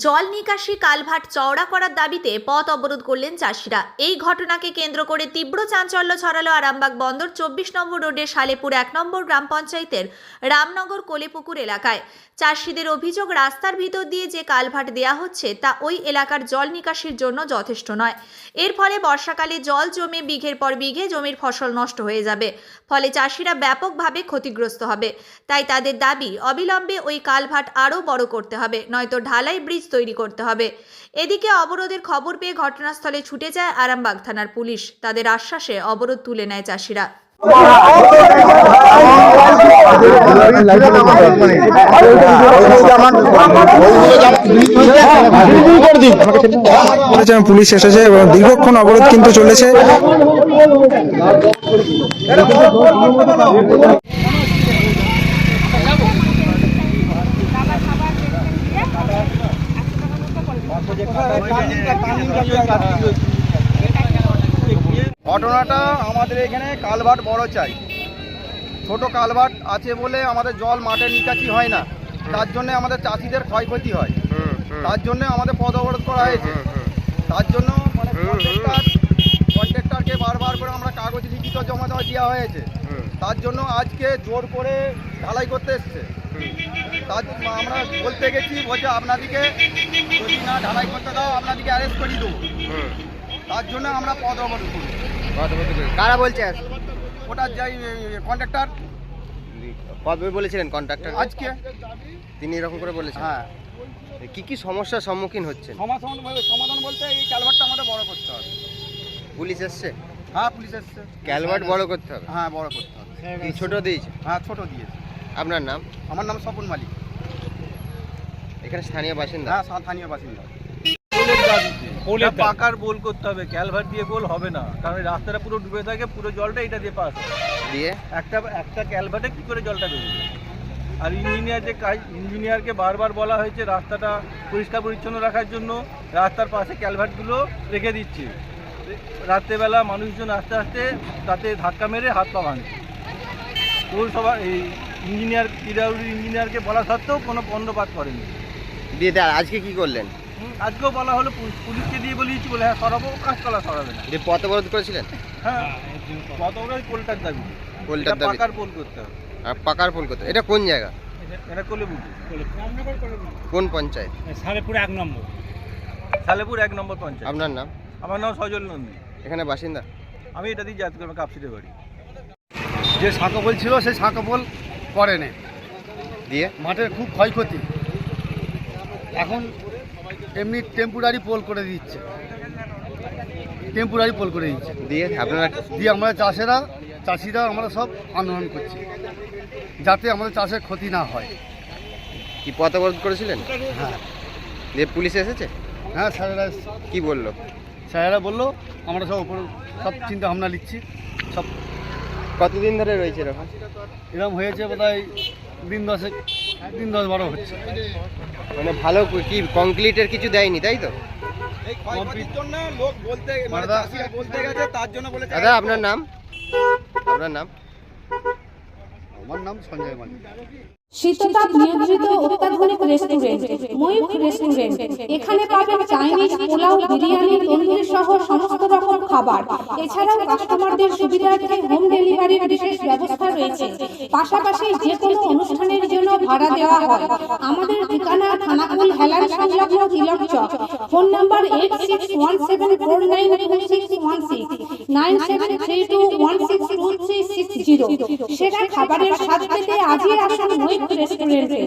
জল নিকাশি কালভার্ট চওড়া করার দাবিতে পথ অবরোধ করলেন চাষিরা। এই ঘটনাকে কেন্দ্র করে তীব্র চাঞ্চল্য ছড়ালো আরামবাগ বন্দর 24 নম্বর রোডের সালেপুর 1 নম্বর গ্রাম পঞ্চায়েতের রামনগর কোলেপুকুর এলাকায়। চাষিদের অভিযোগ, রাস্তার ভিতর দিয়ে যে কালভার্ট দেয়া হচ্ছে তা ওই এলাকার জল নিকাশির জন্য যথেষ্ট নয়। এর ফলে বর্ষাকালে জল জমে বিঘের পর বিঘে জমির ফসল নষ্ট হয়ে যাবে, ফলে চাষিরা ব্যাপকভাবে ক্ষতিগ্রস্ত হবে। তাই তাদের দাবি, অবিলম্বে ওই কালভার্ট আরও বড় করতে হবে, নয়তো ঢালাই ব্রিজ তৈরি করতে হবে। এদিকে অবরোধের খবর পেয়ে ঘটনাস্থলে ছুটে যায় আরামবাগ থানার পুলিশ। তাদের আশ্বাসে অবরোধ তুলে নেয় চাষিরা। পুলিশ এসেছে এবং দীর্ঘক্ষণ অবরোধ কিন্তু চলেছে। ঘটনাটা আমাদের এখানে কালভার্ট বড় চাই। ছোট কালভার্ট আছে বলে আমাদের জল মাঠে নিকাশি হয় না, তার জন্য আমাদের চাষিদের ক্ষয়ক্ষতি হয়। তার জন্য আমাদের পথ অবরোধ করা হয়েছে। তার জন্য মানে কন্ট্রাক্টরকে বারবার করে আমরা কাগজ লিখিত জমা দেওয়া হয়েছে। তার জন্য আজকে জোর করে ঢালাই করতে এসছে। তার আমরা বলতে গেছি, বলছে আপনাদেরকে যদি না ঢালাই করতে দাও আপনাদেরকে অ্যারেস্ট করে দেবো। তার জন্য আমরা পথ অবরোধ করি। কারা বলছে? ওটা যাই কন্ট্রাক্টর। কবে বলেছিলেন কন্ট্রাক্টর? আজকে তিনি এরকম করে বলেছেন। হ্যাঁ। কি সমস্যার সম্মুখীন হচ্ছেন? সমাধান বলতে এই ক্যালভার্টটা আমাদের বড় করতে হবে। পুলিশ এসছে? হ্যাঁ, পুলিশ এসছে। ক্যালভার্ট বড় করতে হবে? হ্যাঁ, বড় করতে হবে। কি ছোট দিয়েছে? হ্যাঁ, ছোট দিয়েছে। আপনার নাম? আমার নাম স্বপন মালিক। এখানে স্থানীয় বাসিন্দা? হ্যাঁ, স্থানীয় বাসিন্দা। পাকার বোল করতে হবে, ক্যালভার্ট দিয়ে বোল হবে না, কারণ রাস্তাটা পুরো ডুবে থাকে, পুরো জলটা এটা দিয়ে পাস দিয়ে একটা ক্যালভার্টে কি করে জলটা বেরোবে। আর ইঞ্জিনিয়ারকে বারবার বলা হয়েছে রাস্তাটা পরিষ্কার পরিচ্ছন্ন রাখার জন্য রাস্তার পাশে ক্যালভার্টগুলো রেখে দিচ্ছে। রাত্রেবেলা মানুষজন আস্তে আস্তে তাতে ধাক্কা মেরে হাত পা ভাঙছে। পৌরসভা এই ইঞ্জিনিয়ারকে বলা সত্ত্বেও কোনো বন্দোবস্ত করেনি। দিয়ে আজকে কি করলেন? আজকেও বলা হলো, পুলিশকে দিয়ে বলিয়েছি, বলে হ্যাঁ সরাবো, কাঁচকলা সরাবে না। যে পথ অবরোধ করেছিলেন? হ্যাঁ, কত ওই পোলটার দাবি, পোলটার দাবি, পাকার পোল করতে হবে। আর পাকার পোল করতে। এটা কোন জায়গা? এটা কোলেপুকুর। কোন পঞ্চায়েত? সালেপুর 1 নম্বর পঞ্চায়েত। আপনার নাম? আমার নাম সজল নন্দী। এখানে বাসিন্দা? আমি এটা দিয়ে যাচ্ছি, আমার কাপসিতে বাড়ি। যে সাঁকোপোল ছিল সেই সাঁকোপোল করে নেই, দিয়ে মাঠের খুব ক্ষয়ক্ষতি। এখন এমনি টেম্পোরারি পোল করে দিচ্ছে, দিয়ে আপনারা দিয়ে আমরা চাষিরা আমরা সব আন্দোলন করছি যাতে আমাদের চাষের ক্ষতি না হয়। কি পথ অবরোধ করেছিলেন? হ্যাঁ। দিয়ে পুলিশ এসেছে? হ্যাঁ, স্যারেরা কি বললো? বললো আমরা সব চিন্তা ভাবনা লিখছি। সব কতদিন ধরে রয়েছে এরকম হয়েছে বোধহয় দিন 10-12 হচ্ছে। মানে ভালো কি কংক্রিটের কিছু দেয়নি, তাই তো? দাদা, আপনার নাম? আমার নাম সঞ্জয় মালিক। শীততাপ নিয়ন্ত্রিত অত্যাধুনিক রেস্টুরেন্ট ময়ূখ রেস্টুরেন্ট। এখানে পাবেন চাইনিজ, পোলাও, বিরিয়ানি, তন্দুরি সহ সমস্ত রকম খাবার। এছাড়াও কাস্টমারদের সুবিধার্থে হোম ডেলিভারির বিশেষ ব্যবস্থা রয়েছে। পাশাপাশি যে কোনো অনুষ্ঠানের জন্য ভাড়া দেওয়া হয়। আমাদের ঠিকানা থানাকুল হেলান সংলগ্ন তিলক চক। Phone number 8617492616 9732162360। সেরা খাবারের স্বাদ পেতে আজই আসুন ময়ূখ রেস্টুরেন্টে।